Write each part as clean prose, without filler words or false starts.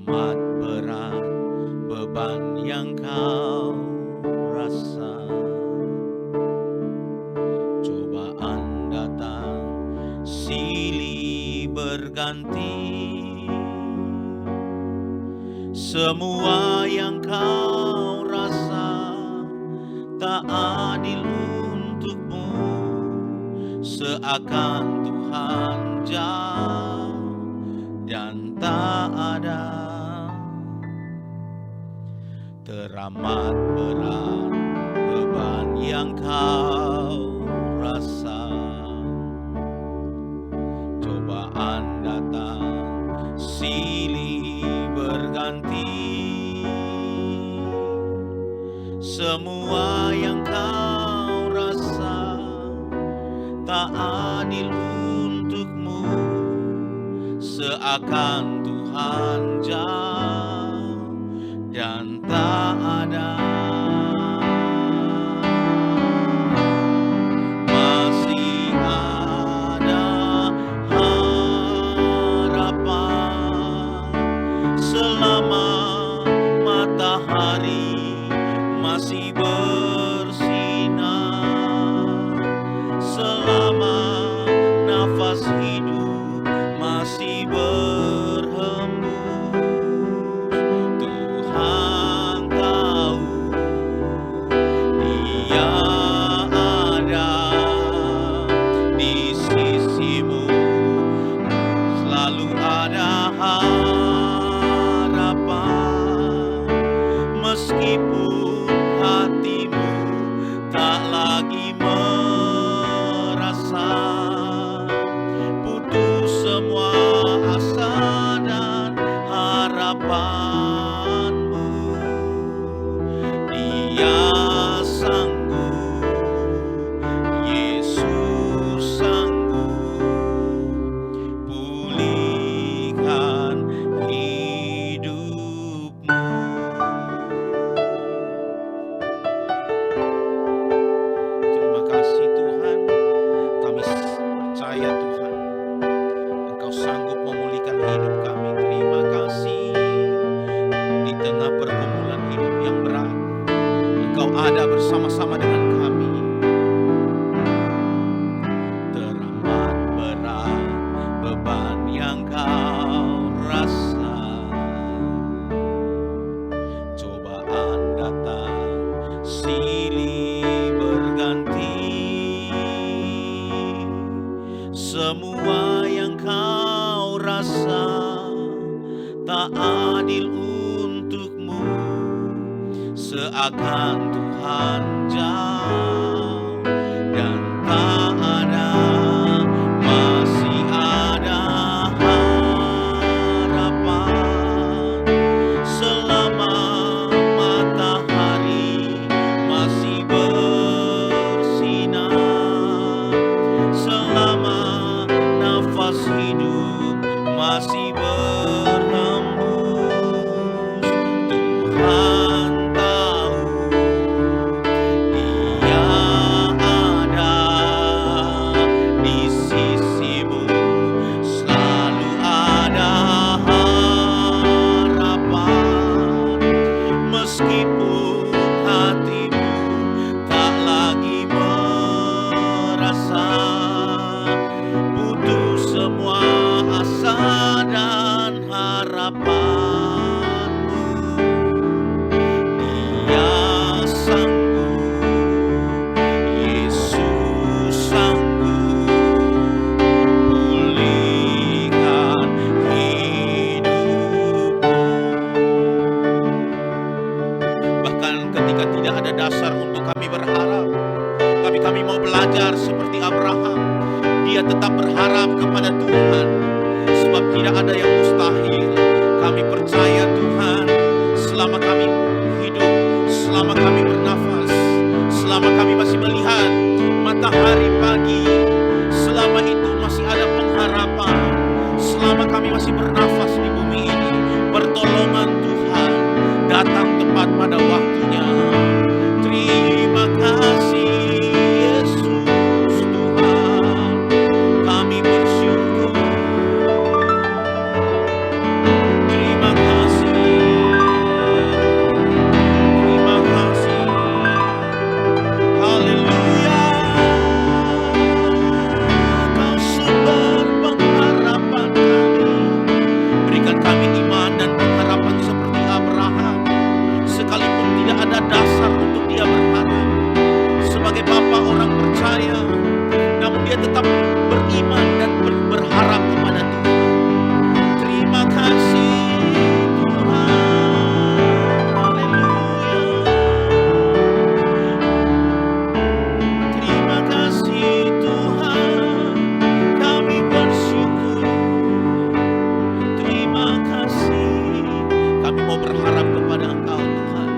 Amat berat beban yang kau rasa, cobaan datang silih berganti. Semua yang kau rasa tak adil untukmu, seakan Tuhan jauh dan tak ada. Teramat berat beban yang kau rasa, cobaan datang silih berganti. Semua yang kau rasa tak adil untukmu, seakan Tuhan jauh dan tak ada. Masih ada harapan selama matahari masih bersinar, selama nafas hidup masih berhembus. Tuhan tahu Dia ada di sisimu, selalu ada harapan. Meskipun hatimu tak lagi merasa putus semua asa dan harapanmu, Dia sanggup, Yesus sanggup pulihkan hidupmu. Terima kasih Tuhan, kami percaya Tuhan, Engkau sanggup memulihkan hidup kami. Terima kasih, di tengah pergumulan hidup yang berat, Engkau ada bersama-sama dengan kami. Teramat berat beban yang kau rasa, cobaan datang silih berganti. Semua yang kau rasa tak adil untukmu, seakan Tuhan jauh dan tak ada. Masih ada harapan selama matahari masih bersinar, selama nafas hidup masih berhembus. Tuhan tahu Dia ada di sisimu, selalu ada harapan. Meskipun hatimu tak lagi merasa putus semua asa dan harapanmu, Dia sanggup, Yesus sanggup pulihkan hidupmu. Bahkan ketika tidak ada dasar untuk kami berharap, tapi kami mau belajar seperti Abraham. Dia tetap berharap kepada Tuhan, sebab tidak ada yang mustahil. Kami percaya Tuhan, selama kami hidup, selama kami bernafas, selama kami masih melihat matahari pagi, selama itu masih ada pengharapan. Selama kami masih bernafas di bumi ini, pertolongan Tuhan datang tepat pada waktunya. Terima kasih Yesus Tuhan, kami bersyukur. Terima kasih dia tetap beriman dan berharap kepada Tuhan. Terima kasih Tuhan. Haleluya. Terima kasih Tuhan. Kami bersyukur. Terima kasih. Kami mau berharap kepada Engkau Tuhan.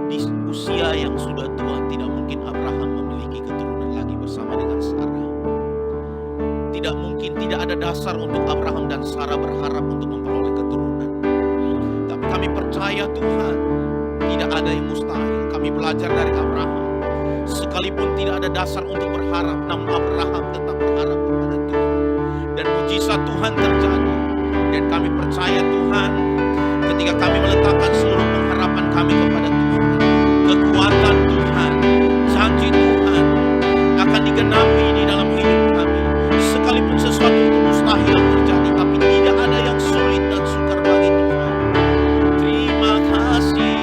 Di usia yang sudah tua, tidak mungkin Abraham memiliki keturunan lagi bersama dengan Sarah. Tidak mungkin, tidak ada dasar untuk Abraham dan Sarah berharap untuk memperoleh keturunan. Tapi kami percaya Tuhan, tidak ada yang mustahil. Kami belajar dari Abraham. Sekalipun tidak ada dasar untuk berharap, namun Abraham tetap berharap kepada Tuhan. Dan mujizat Tuhan terjadi. Dan kami percaya Tuhan, ketika kami meletakkan seluruh pengharapan kami kepada Tuhan, kekuatan Tuhan, janji Tuhan akan digenapi di dalam hidup kami. Sekalipun sesuatu itu mustahil terjadi, tapi tidak ada yang sulit dan sukar bagi Tuhan. Terima kasih.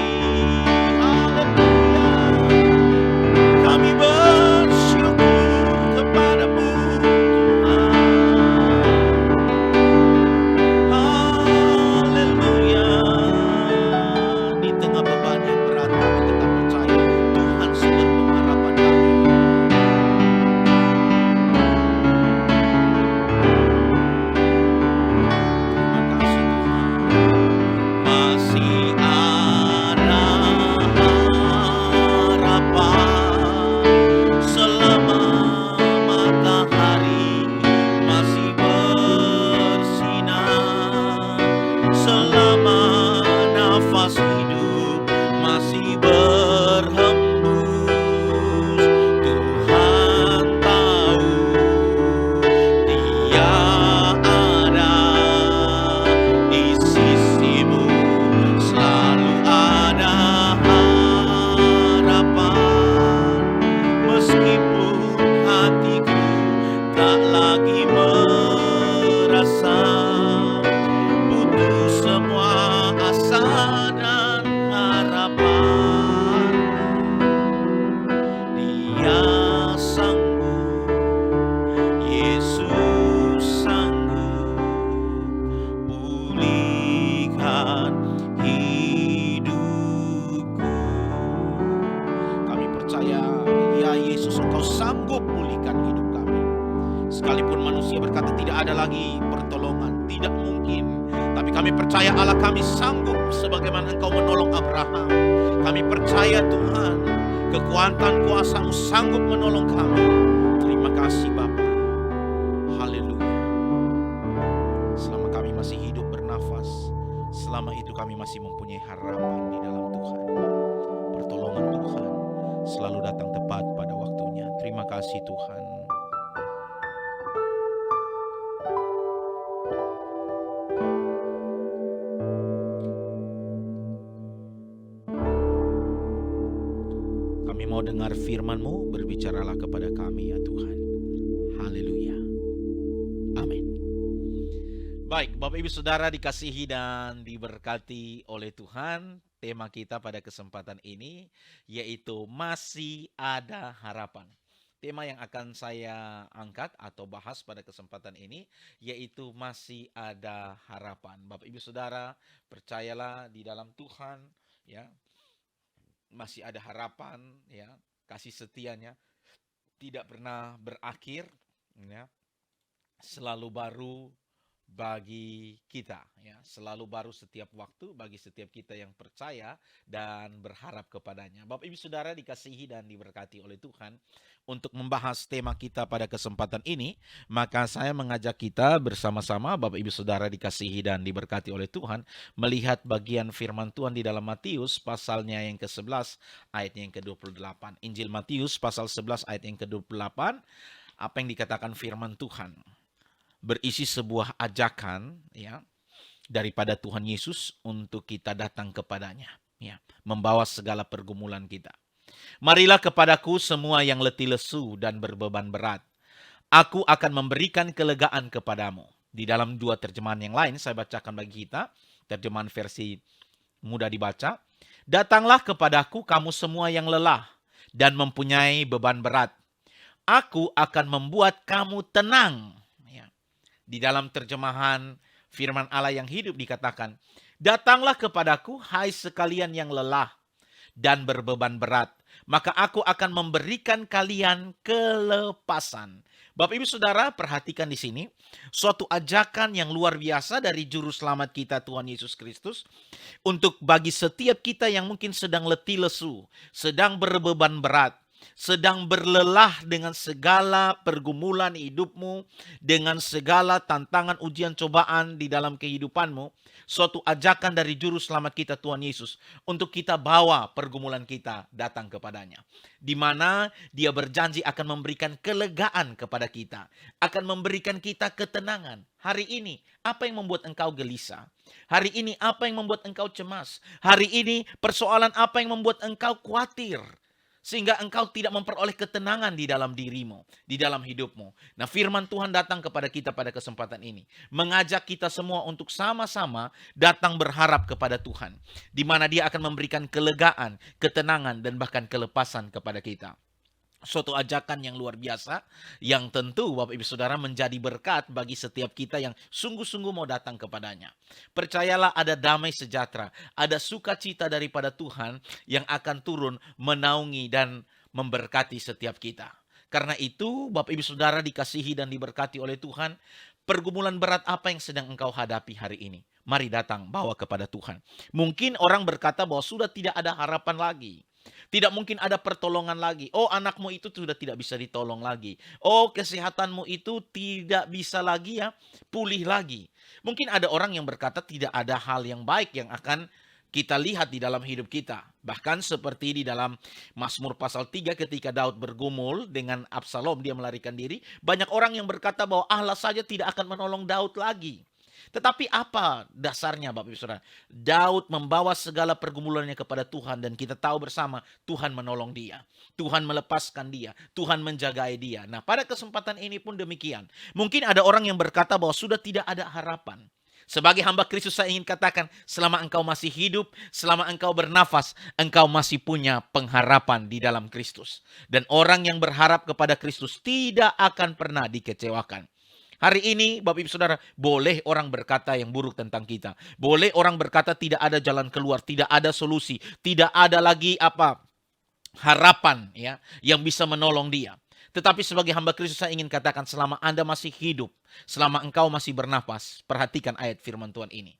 Haleluya. Kami bersyukur kepadamu Tuhan. Haleluya. Di tengah beban yang berat, kami tetap percaya Tuhan sumber pengharapan kami. Terima kasih Tuhan. Masih ada harapan selama matahari masih bersinar, selama nafas hidup masih berhembus. Tuhan tahu Dia ada di sisimu, selalu ada harapan. Meskipun hatiku tak lagi merasa putus semua asa dan harapan, Dia sanggup, Yesus sanggup pulihkan hidupku. Kami percaya, ya Yesus, Engkau sanggup pulihkan hidup kami. Sekalipun manusia berkata tidak ada lagi pertolongan, tidak mungkin. Tapi kami percaya Allah kami sanggup sebagaimana Engkau menolong Abraham. Kami percaya Tuhan, kekuatan kuasa-Mu sanggup menolong kami. Terima kasih Bapa. Haleluya. Selama kami masih hidup bernafas, selama itu kami masih mempunyai harapan di dalam Tuhan. Pertolongan Tuhan selalu datang tepat pada waktunya. Terima kasih Tuhan. Kami mau dengar firman-Mu, berbicaralah kepada kami ya Tuhan. Haleluya. Amin. Baik, Bapak Ibu Saudara dikasihi dan diberkati oleh Tuhan. Tema kita pada kesempatan ini yaitu masih ada harapan. Tema yang akan saya angkat atau bahas pada kesempatan ini yaitu masih ada harapan. Bapak Ibu Saudara, percayalah di dalam Tuhan ya. Masih ada harapan ya, kasih setianya tidak pernah berakhir ya. Selalu baru bagi kita ya, selalu baru setiap waktu bagi setiap kita yang percaya dan berharap kepadanya. Bapak Ibu Saudara dikasihi dan diberkati oleh Tuhan. Untuk membahas tema kita pada kesempatan ini, maka saya mengajak kita bersama-sama Bapak Ibu Saudara dikasihi dan diberkati oleh Tuhan melihat bagian firman Tuhan di dalam Matius pasalnya yang ke-11 ayatnya yang ke-28. Injil Matius pasal 11 ayat yang ke-28. Apa yang dikatakan firman Tuhan? Berisi sebuah ajakan ya daripada Tuhan Yesus untuk kita datang kepadanya ya, membawa segala pergumulan kita. Marilah kepadaku semua yang letih lesu dan berbeban berat. Aku akan memberikan kelegaan kepadamu. Di dalam dua terjemahan yang lain saya bacakan bagi kita. Terjemahan versi mudah dibaca. Datanglah kepadaku kamu semua yang lelah dan mempunyai beban berat. Aku akan membuat kamu tenang. Ya. Di dalam terjemahan firman Allah yang hidup dikatakan, datanglah kepadaku, hai sekalian yang lelah dan berbeban berat, maka aku akan memberikan kalian kelepasan. Bapak Ibu Saudara, perhatikan di sini suatu ajakan yang luar biasa dari juru selamat kita Tuhan Yesus Kristus untuk bagi setiap kita yang mungkin sedang letih lesu, sedang berbeban berat, sedang berlelah dengan segala pergumulan hidupmu, dengan segala tantangan ujian cobaan di dalam kehidupanmu. Suatu ajakan dari juru selamat kita Tuhan Yesus untuk kita bawa pergumulan kita datang kepadanya, di mana dia berjanji akan memberikan kelegaan kepada kita, akan memberikan kita ketenangan. Hari ini apa yang membuat engkau gelisah? Hari ini apa yang membuat engkau cemas? Hari ini persoalan apa yang membuat engkau khawatir? Sehingga engkau tidak memperoleh ketenangan di dalam dirimu, di dalam hidupmu. Nah, firman Tuhan datang kepada kita pada kesempatan ini, mengajak kita semua untuk sama-sama datang berharap kepada Tuhan, di mana Dia akan memberikan kelegaan, ketenangan, dan bahkan kelepasan kepada kita. Suatu ajakan yang luar biasa, yang tentu Bapak Ibu Saudara menjadi berkat bagi setiap kita yang sungguh-sungguh mau datang kepadanya. Percayalah ada damai sejahtera, ada sukacita daripada Tuhan yang akan turun menaungi dan memberkati setiap kita. Karena itu Bapak Ibu Saudara dikasihi dan diberkati oleh Tuhan, pergumulan berat apa yang sedang engkau hadapi hari ini? Mari datang bawa kepada Tuhan. Mungkin orang berkata bahwa sudah tidak ada harapan lagi. Tidak mungkin ada pertolongan lagi. Oh, anakmu itu sudah tidak bisa ditolong lagi. Oh, kesehatanmu itu tidak bisa lagi pulih lagi. Mungkin ada orang yang berkata tidak ada hal yang baik yang akan kita lihat di dalam hidup kita. Bahkan seperti di dalam Mazmur pasal 3 ketika Daud bergumul dengan Absalom, dia melarikan diri. Banyak orang yang berkata bahwa Allah saja tidak akan menolong Daud lagi. Tetapi apa dasarnya Bapak Ibu Saudara? Daud membawa segala pergumulannya kepada Tuhan dan kita tahu bersama Tuhan menolong dia. Tuhan melepaskan dia. Tuhan menjagai dia. Nah, pada kesempatan ini pun demikian. Mungkin ada orang yang berkata bahwa sudah tidak ada harapan. Sebagai hamba Kristus saya ingin katakan, selama engkau masih hidup, selama engkau bernafas, engkau masih punya pengharapan di dalam Kristus. Dan orang yang berharap kepada Kristus tidak akan pernah dikecewakan. Hari ini Bapak Ibu Saudara, boleh orang berkata yang buruk tentang kita. Boleh orang berkata tidak ada jalan keluar, tidak ada solusi, tidak ada lagi harapan yang bisa menolong dia. Tetapi sebagai hamba Kristus saya ingin katakan, selama Anda masih hidup, selama engkau masih bernafas, perhatikan ayat firman Tuhan ini.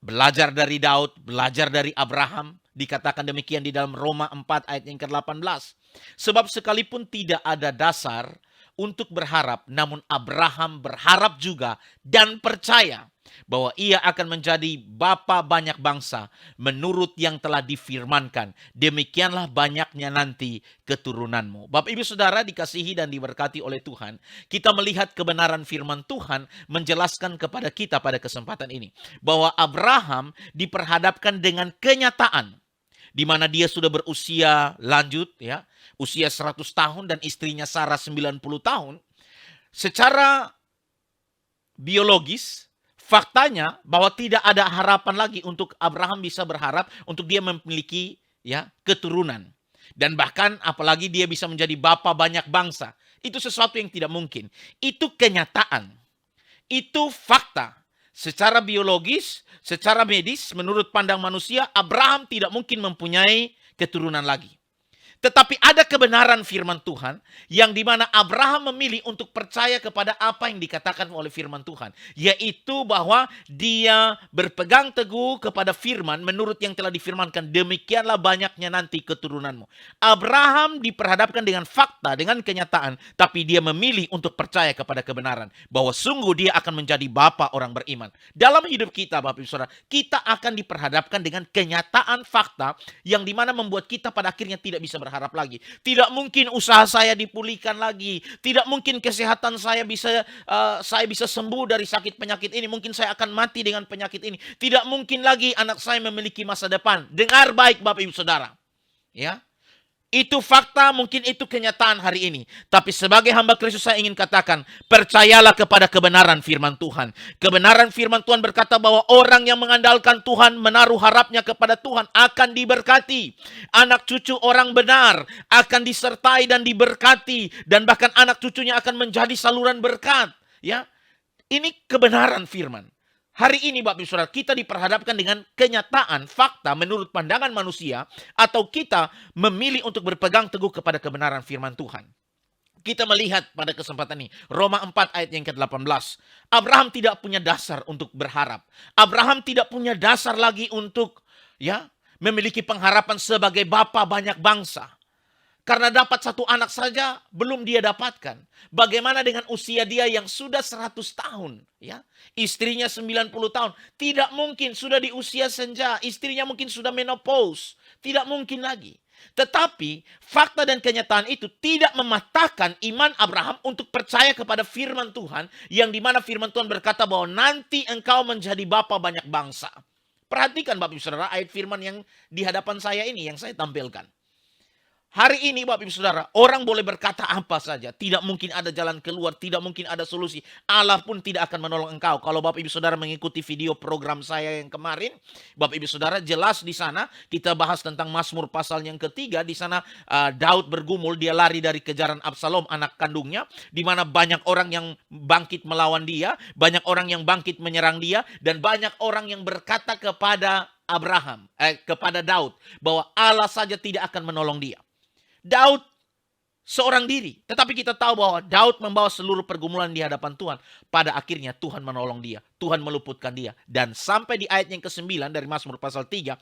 Belajar dari Daud, belajar dari Abraham, dikatakan demikian di dalam Roma 4 ayat yang ke-18. Sebab sekalipun tidak ada dasar untuk berharap, namun Abraham berharap juga dan percaya bahwa ia akan menjadi bapa banyak bangsa menurut yang telah difirmankan. Demikianlah banyaknya nanti keturunanmu. Bapak Ibu Saudara dikasihi dan diberkati oleh Tuhan, kita melihat kebenaran firman Tuhan menjelaskan kepada kita pada kesempatan ini bahwa Abraham diperhadapkan dengan kenyataan di mana dia sudah berusia lanjut usia 100 tahun dan istrinya Sarah 90 tahun. Secara biologis, faktanya bahwa tidak ada harapan lagi untuk Abraham bisa berharap untuk dia memiliki keturunan. Dan bahkan apalagi dia bisa menjadi bapa banyak bangsa. Itu sesuatu yang tidak mungkin. Itu kenyataan. Itu fakta. Secara biologis, secara medis, menurut pandang manusia, Abraham tidak mungkin mempunyai keturunan lagi. Tetapi ada kebenaran firman Tuhan yang dimana Abraham memilih untuk percaya kepada apa yang dikatakan oleh firman Tuhan. Yaitu bahwa dia berpegang teguh kepada firman menurut yang telah difirmankan. Demikianlah banyaknya nanti keturunanmu. Abraham diperhadapkan dengan fakta, dengan kenyataan. Tapi dia memilih untuk percaya kepada kebenaran. Bahwa sungguh dia akan menjadi bapa orang beriman. Dalam hidup kita Bapak Ibu Saudara, kita akan diperhadapkan dengan kenyataan fakta yang dimana membuat kita pada akhirnya tidak bisa berharap lagi. Tidak mungkin usaha saya dipulihkan lagi. Tidak mungkin kesehatan saya bisa sembuh dari sakit penyakit ini. Mungkin saya akan mati dengan penyakit ini. Tidak mungkin lagi anak saya memiliki masa depan. Dengar baik Bapak Ibu Saudara. Itu fakta, mungkin itu kenyataan hari ini. Tapi sebagai hamba Kristus saya ingin katakan, percayalah kepada kebenaran firman Tuhan. Kebenaran firman Tuhan berkata bahwa orang yang mengandalkan Tuhan, menaruh harapnya kepada Tuhan akan diberkati. Anak cucu orang benar akan disertai dan diberkati, dan bahkan anak cucunya akan menjadi saluran berkat. Ya, ini kebenaran firman. Hari ini Bapak Ibu Saudara, kita diperhadapkan dengan kenyataan, fakta menurut pandangan manusia, atau kita memilih untuk berpegang teguh kepada kebenaran firman Tuhan. Kita melihat pada kesempatan ini, Roma 4 ayat yang ke-18. Abraham tidak punya dasar untuk berharap. Abraham tidak punya dasar lagi untuk memiliki pengharapan sebagai bapa banyak bangsa. Karena dapat satu anak saja belum dia dapatkan. Bagaimana dengan usia dia yang sudah 100 tahun? Ya, istrinya 90 tahun. Tidak mungkin, sudah di usia senja. Istrinya mungkin sudah menopause. Tidak mungkin lagi. Tetapi fakta dan kenyataan itu tidak mematahkan iman Abraham untuk percaya kepada firman Tuhan. Yang dimana firman Tuhan berkata bahwa nanti engkau menjadi bapa banyak bangsa. Perhatikan Bapak Ibu Saudara ayat firman yang di hadapan saya ini yang saya tampilkan. Hari ini Bapak Ibu Saudara, orang boleh berkata apa saja. Tidak mungkin ada jalan keluar, tidak mungkin ada solusi. Allah pun tidak akan menolong engkau. Kalau Bapak Ibu Saudara mengikuti video program saya yang kemarin, Bapak Ibu Saudara jelas di sana kita bahas tentang Mazmur pasal yang ketiga. Di sana Daud bergumul, dia lari dari kejaran Absalom anak kandungnya. Di mana banyak orang yang bangkit melawan dia, banyak orang yang bangkit menyerang dia, dan banyak orang yang berkata kepada kepada Daud bahwa Allah saja tidak akan menolong dia. Daud seorang diri. Tetapi kita tahu bahwa Daud membawa seluruh pergumulan di hadapan Tuhan. Pada akhirnya Tuhan menolong dia. Tuhan meluputkan dia. Dan sampai di ayat yang ke-9 dari Mazmur pasal 3.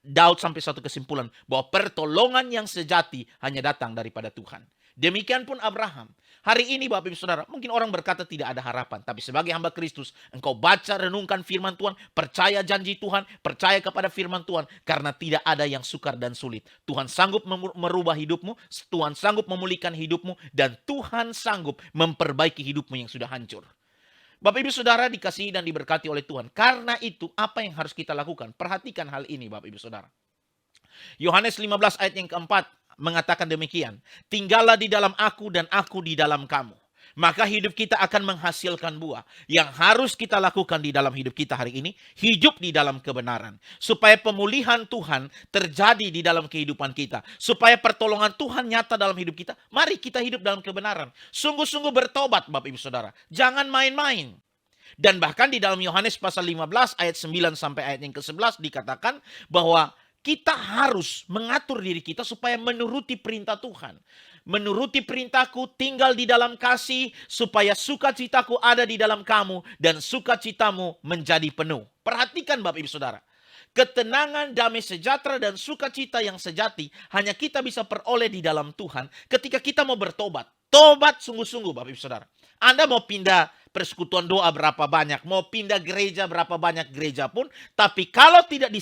Daud sampai satu kesimpulan. Bahwa pertolongan yang sejati hanya datang daripada Tuhan. Demikian pun Abraham. Hari ini Bapak Ibu Saudara, mungkin orang berkata tidak ada harapan. Tapi sebagai hamba Kristus, engkau baca, renungkan firman Tuhan, percaya janji Tuhan, percaya kepada firman Tuhan. Karena tidak ada yang sukar dan sulit. Tuhan sanggup merubah hidupmu, Tuhan sanggup memulihkan hidupmu, dan Tuhan sanggup memperbaiki hidupmu yang sudah hancur. Bapak Ibu Saudara dikasihi dan diberkati oleh Tuhan. Karena itu, apa yang harus kita lakukan? Perhatikan hal ini Bapak Ibu Saudara. Yohanes 15 ayat yang keempat mengatakan demikian. Tinggallah di dalam aku dan aku di dalam kamu. Maka hidup kita akan menghasilkan buah. Yang harus kita lakukan di dalam hidup kita hari ini, hidup di dalam kebenaran. Supaya pemulihan Tuhan terjadi di dalam kehidupan kita. Supaya pertolongan Tuhan nyata dalam hidup kita, mari kita hidup dalam kebenaran. Sungguh-sungguh bertobat Bapak Ibu Saudara. Jangan main-main. Dan bahkan di dalam Yohanes pasal 15 ayat 9 sampai ayat yang ke-11 dikatakan bahwa kita harus mengatur diri kita supaya menuruti perintah Tuhan. Menuruti perintahku, tinggal di dalam kasih, supaya sukacitaku ada di dalam kamu, dan sukacitamu menjadi penuh. Perhatikan Bapak Ibu Saudara. Ketenangan, damai sejahtera, dan sukacita yang sejati hanya kita bisa peroleh di dalam Tuhan ketika kita mau bertobat. Tobat sungguh-sungguh Bapak Ibu Saudara. Anda mau pindah persekutuan doa berapa banyak, mau pindah gereja berapa banyak gereja pun, tapi kalau tidak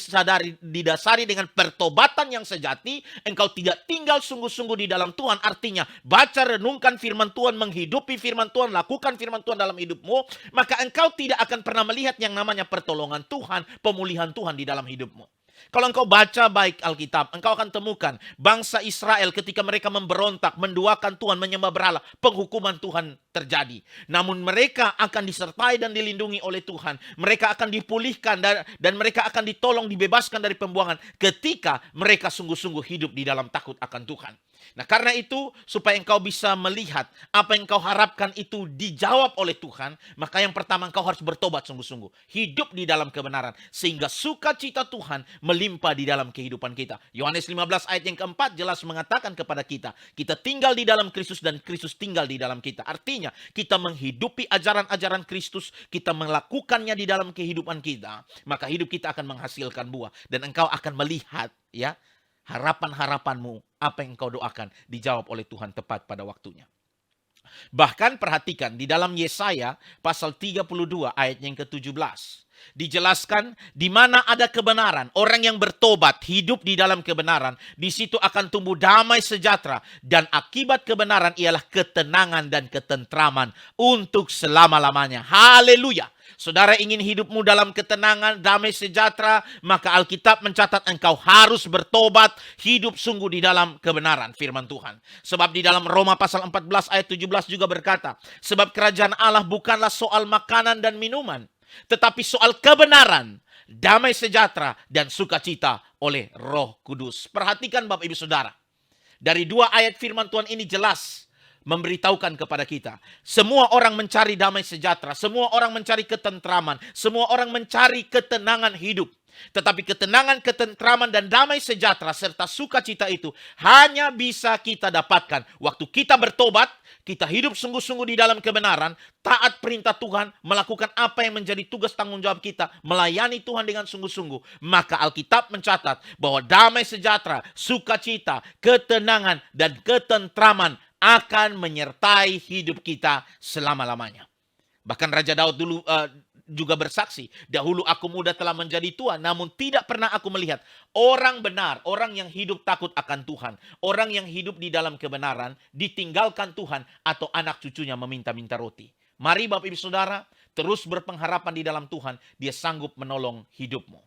didasari dengan pertobatan yang sejati, engkau tidak tinggal sungguh-sungguh di dalam Tuhan. Artinya, baca, renungkan firman Tuhan, menghidupi firman Tuhan, lakukan firman Tuhan dalam hidupmu, maka engkau tidak akan pernah melihat yang namanya pertolongan Tuhan, pemulihan Tuhan di dalam hidupmu. Kalau engkau baca baik Alkitab, engkau akan temukan bangsa Israel ketika mereka memberontak, menduakan Tuhan, menyembah berhala, penghukuman Tuhan terjadi. Namun mereka akan disertai dan dilindungi oleh Tuhan. Mereka akan dipulihkan dan mereka akan ditolong, dibebaskan dari pembuangan ketika mereka sungguh-sungguh hidup di dalam takut akan Tuhan. Nah, karena itu, supaya engkau bisa melihat apa yang engkau harapkan itu dijawab oleh Tuhan, maka yang pertama engkau harus bertobat sungguh-sungguh. Hidup di dalam kebenaran, sehingga sukacita Tuhan melimpah di dalam kehidupan kita. Yohanes 15 ayat yang keempat jelas mengatakan kepada kita, kita tinggal di dalam Kristus dan Kristus tinggal di dalam kita. Artinya, kita menghidupi ajaran-ajaran Kristus, kita melakukannya di dalam kehidupan kita, maka hidup kita akan menghasilkan buah. Dan engkau akan melihat, harapan-harapanmu, apa yang engkau doakan, dijawab oleh Tuhan tepat pada waktunya. Bahkan perhatikan, di dalam Yesaya pasal 32 ayat yang ke-17. Dijelaskan, di mana ada kebenaran, orang yang bertobat, hidup di dalam kebenaran, di situ akan tumbuh damai sejahtera. Dan akibat kebenaran ialah ketenangan dan ketentraman untuk selama-lamanya. Haleluya! Saudara ingin hidupmu dalam ketenangan, damai sejahtera, maka Alkitab mencatat engkau harus bertobat, hidup sungguh di dalam kebenaran firman Tuhan. Sebab di dalam Roma pasal 14 ayat 17 juga berkata, sebab kerajaan Allah bukanlah soal makanan dan minuman, tetapi soal kebenaran, damai sejahtera, dan sukacita oleh Roh Kudus. Perhatikan Bapak Ibu Saudara, dari dua ayat firman Tuhan ini jelas memberitahukan kepada kita, semua orang mencari damai sejahtera, semua orang mencari ketentraman, semua orang mencari ketenangan hidup. Tetapi ketenangan, ketentraman, dan damai sejahtera serta sukacita itu hanya bisa kita dapatkan waktu kita bertobat, kita hidup sungguh-sungguh di dalam kebenaran, taat perintah Tuhan, melakukan apa yang menjadi tugas tanggung jawab kita, melayani Tuhan dengan sungguh-sungguh. Maka Alkitab mencatat bahwa damai sejahtera, sukacita, ketenangan, dan ketentraman akan menyertai hidup kita selama-lamanya. Bahkan Raja Daud dulu juga bersaksi, dahulu aku muda telah menjadi tua, namun tidak pernah aku melihat orang benar, orang yang hidup takut akan Tuhan, orang yang hidup di dalam kebenaran, ditinggalkan Tuhan atau anak cucunya meminta-minta roti. Mari Bapak Ibu Saudara, terus berpengharapan di dalam Tuhan, Dia sanggup menolong hidupmu.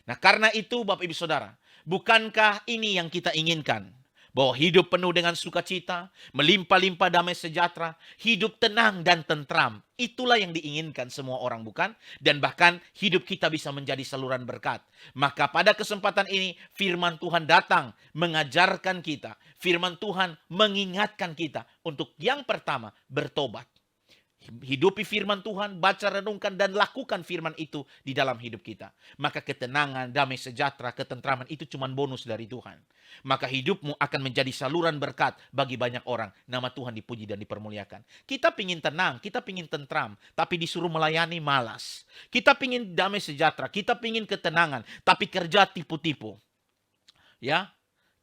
Nah, karena itu Bapak Ibu Saudara, bukankah ini yang kita inginkan? Bahwa hidup penuh dengan sukacita, melimpah-limpah damai sejahtera, hidup tenang dan tentram. Itulah yang diinginkan semua orang, bukan? Dan bahkan hidup kita bisa menjadi saluran berkat. Maka pada kesempatan ini firman Tuhan datang mengajarkan kita. Firman Tuhan mengingatkan kita untuk yang pertama bertobat. Hidupi firman Tuhan, baca, renungkan, dan lakukan firman itu di dalam hidup kita. Maka ketenangan, damai sejahtera, ketentraman itu cuma bonus dari Tuhan. Maka hidupmu akan menjadi saluran berkat bagi banyak orang. Nama Tuhan dipuji dan dipermuliakan. Kita pingin tenang, kita pingin tentram, tapi disuruh melayani malas. Kita pingin damai sejahtera, kita pingin ketenangan, tapi kerja tipu-tipu. Ya,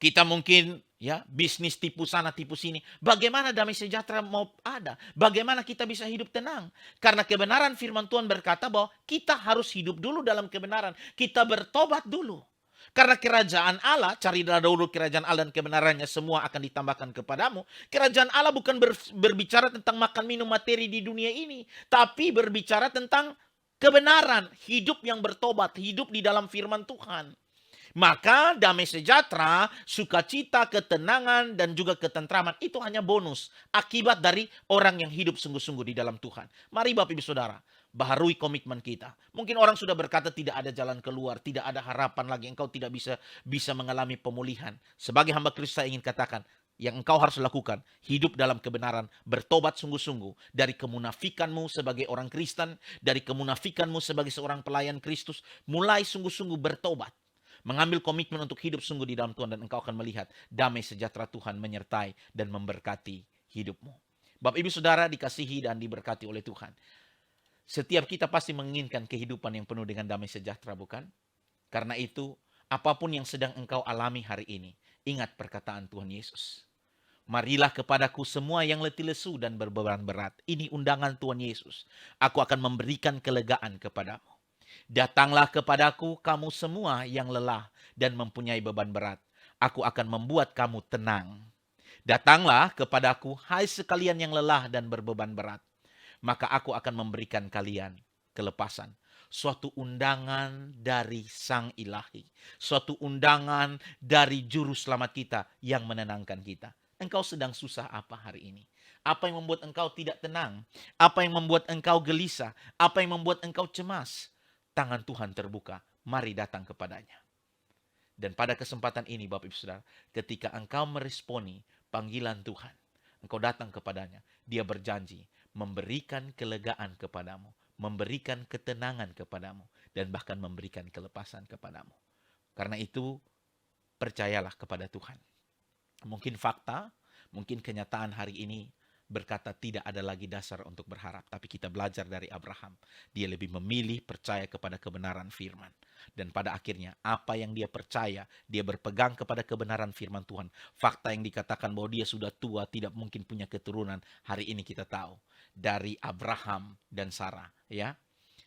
kita mungkin bisnis tipu sana tipu sini. Bagaimana damai sejahtera mau ada? Bagaimana kita bisa hidup tenang? Karena kebenaran firman Tuhan berkata bahwa kita harus hidup dulu dalam kebenaran. Kita bertobat dulu. Karena kerajaan Allah, carilah dahulu kerajaan Allah dan kebenarannya, semua akan ditambahkan kepadamu. Kerajaan Allah bukan berbicara tentang makan minum materi di dunia ini, tapi berbicara tentang kebenaran, hidup yang bertobat, hidup di dalam firman Tuhan. Maka damai sejahtera, sukacita, ketenangan, dan juga ketentraman itu hanya bonus akibat dari orang yang hidup sungguh-sungguh di dalam Tuhan. Mari Bapak Ibu Saudara, baharui komitmen kita. Mungkin orang sudah berkata tidak ada jalan keluar, tidak ada harapan lagi, engkau tidak bisa mengalami pemulihan. Sebagai hamba Kristus saya ingin katakan, yang engkau harus lakukan, hidup dalam kebenaran, bertobat sungguh-sungguh dari kemunafikanmu sebagai orang Kristen, dari kemunafikanmu sebagai seorang pelayan Kristus, mulai sungguh-sungguh bertobat. Mengambil komitmen untuk hidup sungguh di dalam Tuhan, dan engkau akan melihat damai sejahtera Tuhan menyertai dan memberkati hidupmu. Bapak Ibu Saudara dikasihi dan diberkati oleh Tuhan. Setiap kita pasti menginginkan kehidupan yang penuh dengan damai sejahtera, bukan? Karena itu, apapun yang sedang engkau alami hari ini, ingat perkataan Tuhan Yesus. Marilah kepadaku semua yang letih lesu dan berbeban berat. Ini undangan Tuhan Yesus. Aku akan memberikan kelegaan kepadamu. Datanglah kepadaku kamu semua yang lelah dan mempunyai beban berat. Aku akan membuat kamu tenang. Datanglah kepadaku hai sekalian yang lelah dan berbeban berat. Maka aku akan memberikan kalian kelepasan. Suatu undangan dari Sang Ilahi. Suatu undangan dari Juru Selamat kita yang menenangkan kita. Engkau sedang susah apa hari ini? Apa yang membuat engkau tidak tenang? Apa yang membuat engkau gelisah? Apa yang membuat engkau cemas? Tangan Tuhan terbuka, mari datang kepadanya. Dan pada kesempatan ini Bapak Ibu Saudara, ketika engkau meresponi panggilan Tuhan, engkau datang kepadanya, Dia berjanji memberikan kelegaan kepadamu, memberikan ketenangan kepadamu, dan bahkan memberikan kelepasan kepadamu. Karena itu, percayalah kepada Tuhan. Mungkin fakta, mungkin kenyataan hari ini berkata tidak ada lagi dasar untuk berharap. Tapi kita belajar dari Abraham. Dia lebih memilih percaya kepada kebenaran firman. Dan pada akhirnya apa yang dia percaya, dia berpegang kepada kebenaran firman Tuhan. Fakta yang dikatakan bahwa dia sudah tua, tidak mungkin punya keturunan. Hari ini kita tahu. Dari Abraham dan Sarah, ya,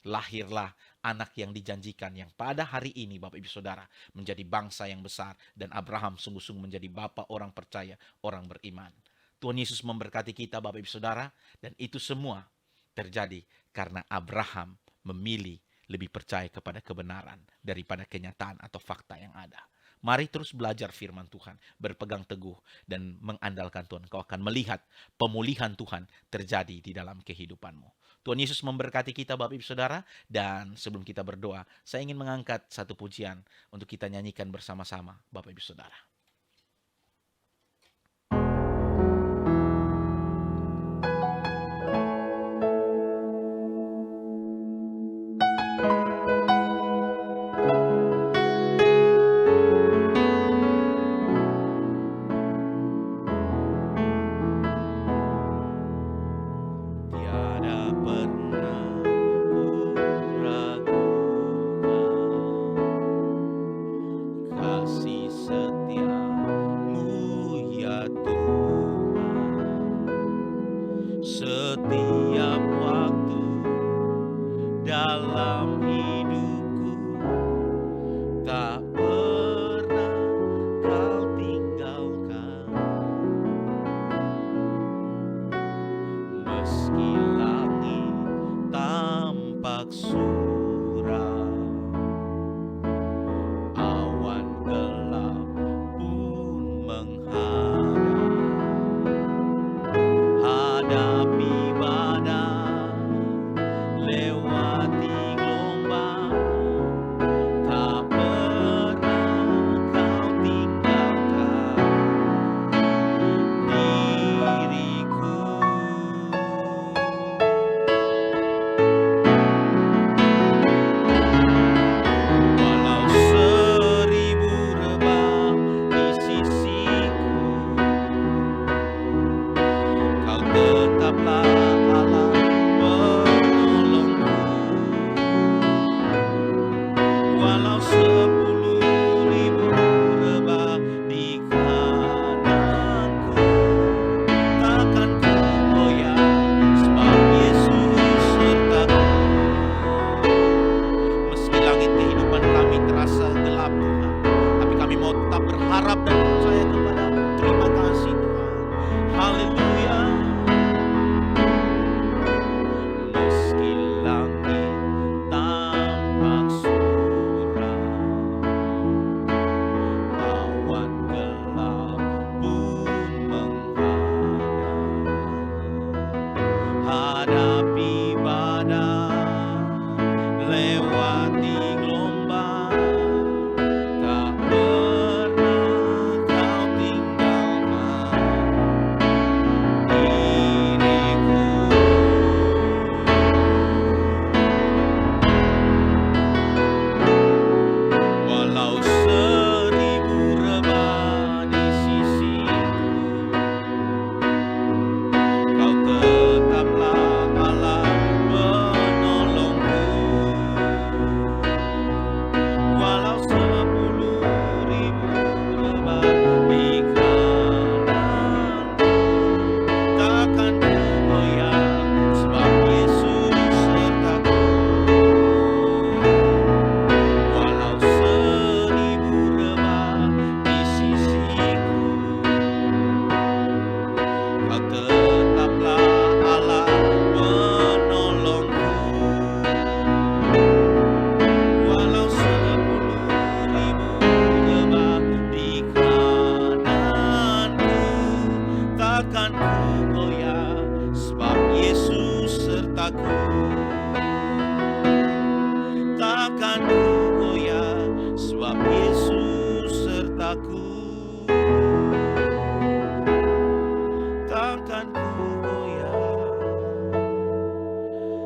lahirlah anak yang dijanjikan, yang pada hari ini Bapak Ibu Saudara menjadi bangsa yang besar. Dan Abraham sungguh-sungguh menjadi bapa orang percaya, orang beriman. Tuhan Yesus memberkati kita Bapak Ibu Saudara, dan itu semua terjadi karena Abraham memilih lebih percaya kepada kebenaran daripada kenyataan atau fakta yang ada. Mari terus belajar firman Tuhan, berpegang teguh dan mengandalkan Tuhan. Kau akan melihat pemulihan Tuhan terjadi di dalam kehidupanmu. Tuhan Yesus memberkati kita Bapak Ibu Saudara, dan sebelum kita berdoa, saya ingin mengangkat satu pujian untuk kita nyanyikan bersama-sama Bapak Ibu Saudara. Setiap waktu dalam hidupku, tak pernah kau tinggalkan. Meski langit tampak suram, awan gelap pun menghadap. Hadapi badai, lewati gelombang, tak pernah kau tinggalkan diriku. Walau seribu rebah di sisiku, kau tetaplah Allah penolongku. Walau 10.000 rebah di kananku, takkan ku goyah, sebab Yesus sertaku. Meski langit kehidupan kami terasa gelap Tuhan, tapi kami mau tetap berharap dan percaya kepada-Mu. Terima kasih Tuhan. Haleluya. Meski langit tampak suram, awan gelap pun menghadap. Hadapi badai, lewati gelombang, tak pernah kau tinggalkan diriku. Walau 1000 rebah di sisiku, kau tetaplah Allah penolongku. Walau 10.000 rebah di kananku, takkan ku goyah, sebab Yesus sertaku. Walau 1000 rebah di sisiku, kau tetaplah Allah penolongku. Walau 10.000 rebah di kananku, takkan ku goyah, sebab Yesus sertaku. Takkan ku goyah, sebab Yesus sertaku. Takkan ku goyah,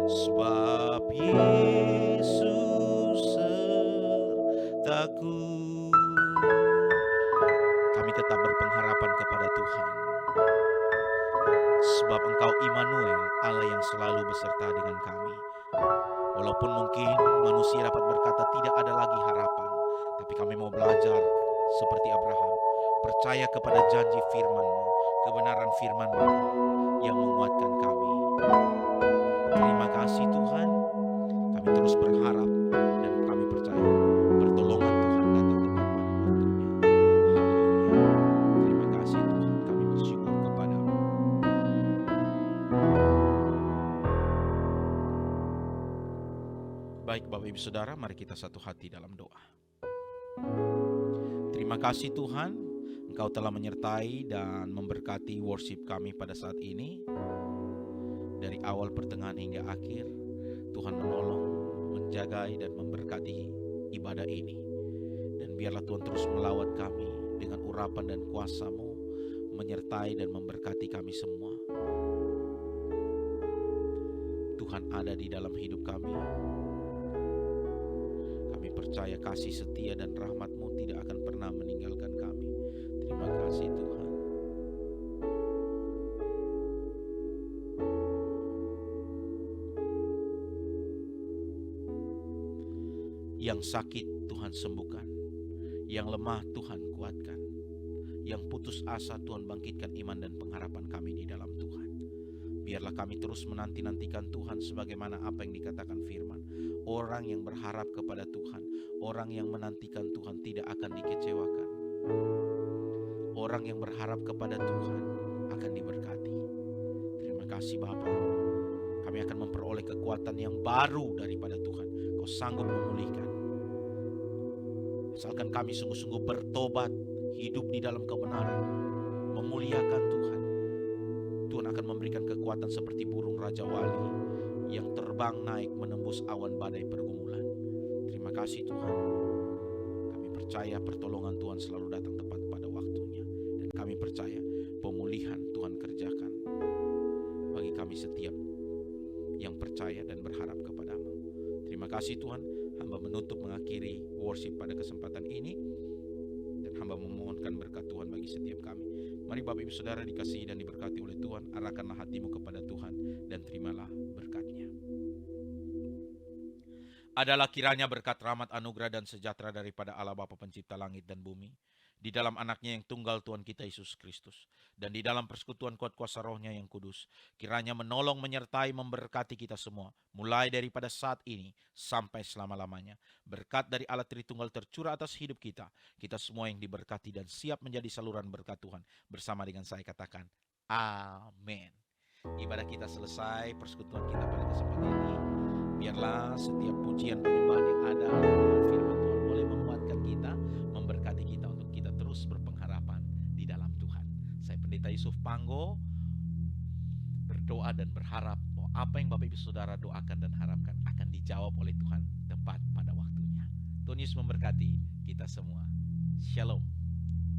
sebab Yesus sertaku. Kami tetap berpengharapan kepada Tuhan, sebab Engkau Immanuel, Allah yang selalu beserta dengan kami. Walaupun mungkin manusia dapat berkata tidak ada lagi harapan, tapi kami mau belajar seperti Abraham, percaya kepada janji firman-Mu, kebenaran firman-Mu yang menguatkan kami. Terima kasih Tuhan, kami terus berharap dan kami percaya pertolongan Tuhan datang tepat pada waktunya. Haleluya. Terima kasih Tuhan, kami bersyukur kepada-Mu. Baik Bapak Ibu Saudara, mari kita satu hati dalam doa. Terima kasih Tuhan, Engkau telah menyertai dan memberkati worship kami pada saat ini. Dari awal, pertengahan hingga akhir, Tuhan menolong, menjagai dan memberkati ibadah ini. Dan biarlah Tuhan terus melawat kami dengan urapan dan kuasa-Mu, menyertai dan memberkati kami semua. Tuhan ada di dalam hidup kami. Kami percaya kasih setia dan rahmat-Mu tidak akan pernah meninggalkan kami. Terima kasih Tuhan. Yang sakit Tuhan sembuhkan, yang lemah Tuhan kuatkan, yang putus asa Tuhan bangkitkan iman dan pengharapan kami di dalam Tuhan. Biarlah kami terus menanti-nantikan Tuhan sebagaimana apa yang dikatakan firman. Orang yang berharap kepada Tuhan, orang yang menantikan Tuhan tidak akan dikecewakan. Orang yang berharap kepada Tuhan akan diberkati. Terima kasih Bapa. Kami akan memperoleh kekuatan yang baru daripada Tuhan. Kau sanggup memulihkan. Asalkan kami sungguh-sungguh bertobat, hidup di dalam kebenaran, memuliakan Tuhan. Tuhan akan memberikan kekuatan seperti burung Raja Wali yang terbang naik menembus awan badai pergumulan. Terima kasih Tuhan. Kami percaya pertolongan Tuhan selalu datang tepat pada waktunya. Dan kami percaya pemulihan Tuhan kerjakan bagi kami setiap yang percaya dan berharap kepadamu. Terima kasih Tuhan. Hamba menutup mengakhiri worship pada kesempatan ini. Dan hamba memohonkan berkat Tuhan bagi setiap kami. Mari Bapak Ibu Saudara dikasihi dan diberkati oleh Tuhan. Arahkanlah hatimu kepada Tuhan dan terimalah berkat-Nya. Adalah kiranya berkat, rahmat, anugerah dan sejahtera daripada Allah Bapa Pencipta langit dan bumi, di dalam anaknya yang tunggal Tuhan kita Yesus Kristus, dan di dalam persekutuan kuat kuasa Roh-Nya yang kudus, kiranya menolong, menyertai, memberkati kita semua, mulai daripada saat ini sampai selama-lamanya. Berkat dari Allah Tritunggal tercurah atas hidup kita, kita semua yang diberkati dan siap menjadi saluran berkat Tuhan. Bersama dengan saya katakan, amin. Ibadah kita selesai, persekutuan kita pada kesempatan ini. Biarlah setiap pujian penyembahan yang ada dengan firman Tuhan boleh menguatkan kita, memberkati kita untuk kita terus berpengharapan di dalam Tuhan. Saya Pendeta Yusuf Panggo berdoa dan berharap bahwa apa yang Bapak Ibu Saudara doakan dan harapkan akan dijawab oleh Tuhan tepat pada waktunya. Tuhan Yesus memberkati kita semua. Shalom.